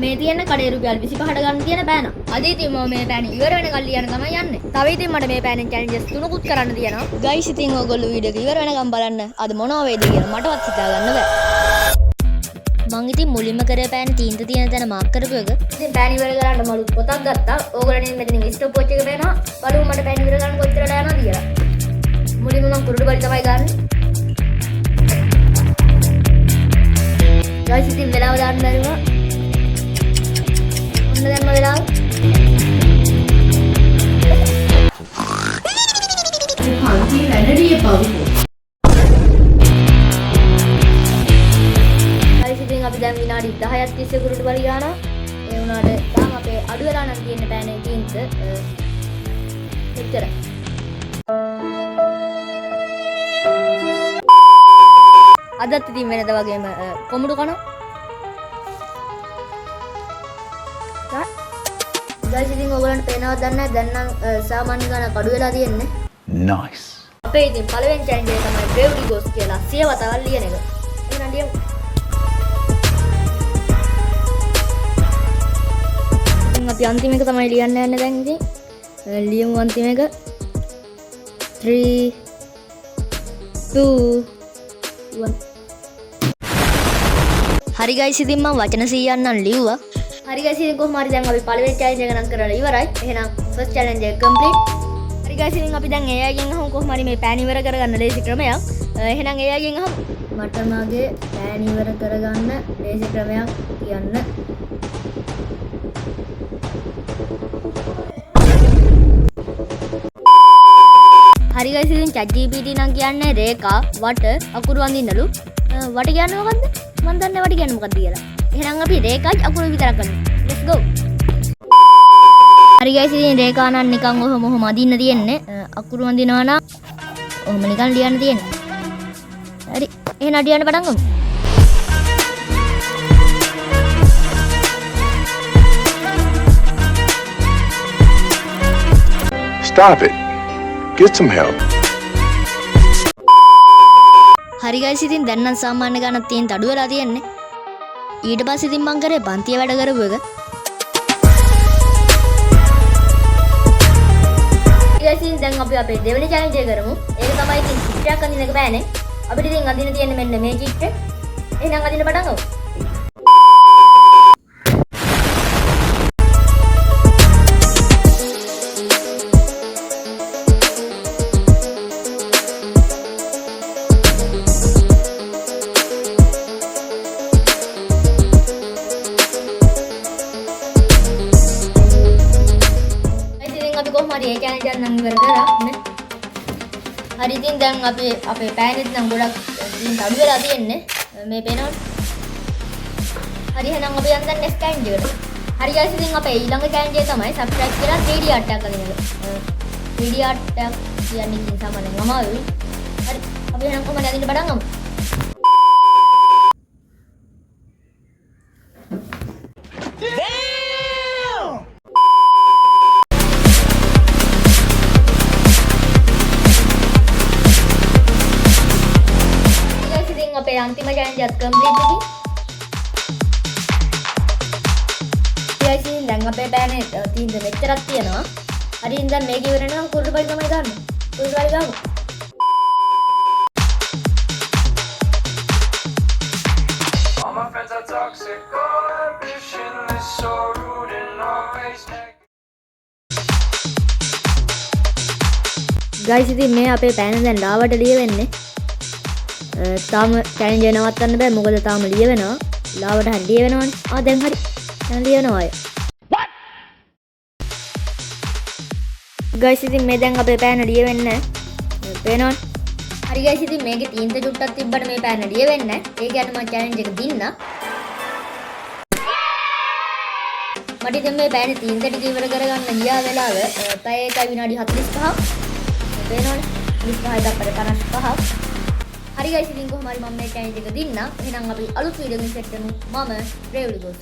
මේ තියෙන කඩේ රුපියල් 25ට ගන්න තියෙන පෑන. අද ඉතින් මම මේ පෑන ඉවර වෙනකල් ලියන්න තමයි යන්නේ. තව ඉතින් මට මේ පෑනෙන් චැලෙන්ජස් තුනකුත් කරන්න තියෙනවා. ගයිස් ඉතින් ඔයගොල්ලෝ වීඩියෝ එක ඉවර වෙනකම් බලන්න. අද මොනවා වේද කියලා මටවත් හිතා ගන්න බෑ. මං ඉතින් මුලින්ම කරේ පෑන තීන්ත තියෙන තැන මාක් කරපු එක. ඉතින් පෑන ඉවර කරන්න මලු පොතක් ගත්තා. ඕගොල්ලෝ මෙතනින් ස්ටොප් වොච් එක පේනවා. බලමු මට පෑන ඉවර කරන්න කොච්චර වෙලා යනවද කියලා. මුලින්ම මං කුරුඩු බලි තමයි ගන්න. ගයිස් ඉතින් වෙලාව දාන්න බැරිවා. ඔන්න දැම්ම වෙලාව. පන්ති වැඩිය පවු. ගයිස් ඉතින් අපි දැන් විනාඩි 10ක් තිස්සේ කුරුඩු බලි ගන්නවා. ඒ වුණාට තාම අපේ අඩු වෙලා නම් තියෙන පෑනේ තීන්ත එච්චරයි. අදත් ඉතින් වෙනද වගේම කොමුඩු කනවා. ගයිස් ඉතින් ඔයගලන්ට පේනවද දන්නේ නැහැ දැන් නම් සාමාන්‍ය ගණන් අඩු වෙලා තියෙන්නේ. Nice. අපේ ඉතින් පළවෙනි චැලෙන්ජ් එක තමයි බ්‍රේව්ලි ගෝස් කියලා 100 වතාවක් ලියන එක. එහෙනම් ලියමු. ඉතින් අපි අන්තිම එක තමයි ලියන්න යන්නේ දැන් ඉතින්. ලියමු අන්තිම එක. 3 2 1 හරි ගයිස් ඉතින් මම වචන 100ක් නම් ලිව්වා. හරි ගයිස් ඉතින් කොහොම හරි දැන් අපි පළවෙනි චැලෙන්ජ් එක නම් කරලා ඉවරයි. එහෙනම් ෆස්ට් චැලෙන්ජ් එක කම්ප්ලීට්. හරි ගයිස් ඉතින් අපි දැන් AI ගෙන් අහමු කොහොම හරි මේ පෑන් ඉවර කරගන්න ලේසි ක්‍රමයක්. එහෙනම් AI ගෙන් අහමු. මට මගේ පෑන් ඉවර කරගන්න ලේසි ක්‍රමයක් කියන්න. හරි ගයිස් ඉතින් ChatGPT නම් කියන්නේ රේඛා වට අකුරු අඳින්නලු. වට කියන්නේ මොකද්ද? මම දන්නේ වට කියන්නේ මොකද්ද කියලා. එහෙනම් අපි රේඛායි අකුරු විතරක් කරමු. Let's go. හරි ගයිස් ඉතින් රේඛා නම් නිකන් ඔහොම අදින්න තියෙන්නේ. අකුරු අඳිනවා නම් ඔහොම නිකන් ලියන්න තියෙන්නේ. හරි. එහෙනම් ලියන්න පටන් ගමු. Stop it. Get some help. හරි ගයිස් ඉතින් දැන් නම් සාමාන්‍ය ගණන් තියෙන අඩු වෙලා තියෙන්නේ. ඊට පස්සේ ඉතින් මං කරේ පන්තිය වැඩ කරපු එක. ගයිස් ඉතින් දැන් අපි අපේ දෙවෙනි චැලෙන්ජ් එක කරමු. ඒක තමයි ඉතින් චිත්‍රයක් අඳින එක බෑනේ. අපිට ඉතින් අඳින්න තියෙන්නේ මෙන්න මේ චිත්‍රය. එහෙනම් අඳින්න පටන් ගමු. හරි ඒ චැලෙන්ජ් එක නම් ඉවර කරා නේ. හරි ඉතින් දැන් අපි අපේ පෑනෙත් නම් ගොඩක් ඉතින් අඩු වෙලා තියෙන්නේ. මේ පේනවනේ. හරි එහෙනම් අපි යන්න දැන් next challenge එකට. හරි guys ඉතින් අපේ ඊළඟ challenge එක තමයි subscribe කරලා 3D art එකක් අදින එක. 3D art එකක් කියන්නේ ඉතින් සාමාන්‍යයෙන් අමාරුයි. හරි අපි එහෙනම් කොහමද අදින්න පටන් ගමු. අපේ අන්තිම challenge එක කම්ප්ලීට් ඉතින්. guys ඉතින් දැන් අපේ පෑනේ තීන්ද මෙච්චරක් තියෙනවා. හරි ඉතින් දැන් මේක ඉවර වෙනවා කුරුළු බලි තමයි ගන්න. කුරුළු බලි ගමු. All my friends are toxic, all ambitionless, so rude and always guys ඉතින් මේ අපේ පෑන දැන් ලාවට ලියවෙන්නේ. තාම චැලෙන්ජ් එක නවත්තන්න බෑ මොකද තාම ලියවෙනවා. ලාවට හරි ලියවෙනවනේ. දැන් හරි. දැන් ලියනවා අය. guys ඉතින් මේ දැන් අපේ පෑන ලියවෙන්නේ නැහැ. පේනවනේ. හරි guys ඉතින් මේකේ තීන්ත චුට්ටක් තිබ්බට මේ පෑන ලියවෙන්නේ නැහැ. ඒ කියන්නේ මම චැලෙන්ජ් එක දින්නා. මට ඉතින් මේ පෑනේ තීන්ත ටික ඉවර කරගන්න ගියා වෙලාව පැය 1 විනාඩි 45ක්. පේනවනේ. 35 දක්වලා 55ක්. හරි guys ඉතින් කොහොම හරි මම මේ challenge එක දින්නා. එහෙනම් අපි අලුත් වීඩියෝ එකකින් සෙට් වෙමු. මම බ්‍රේව්ලි ගෝස්.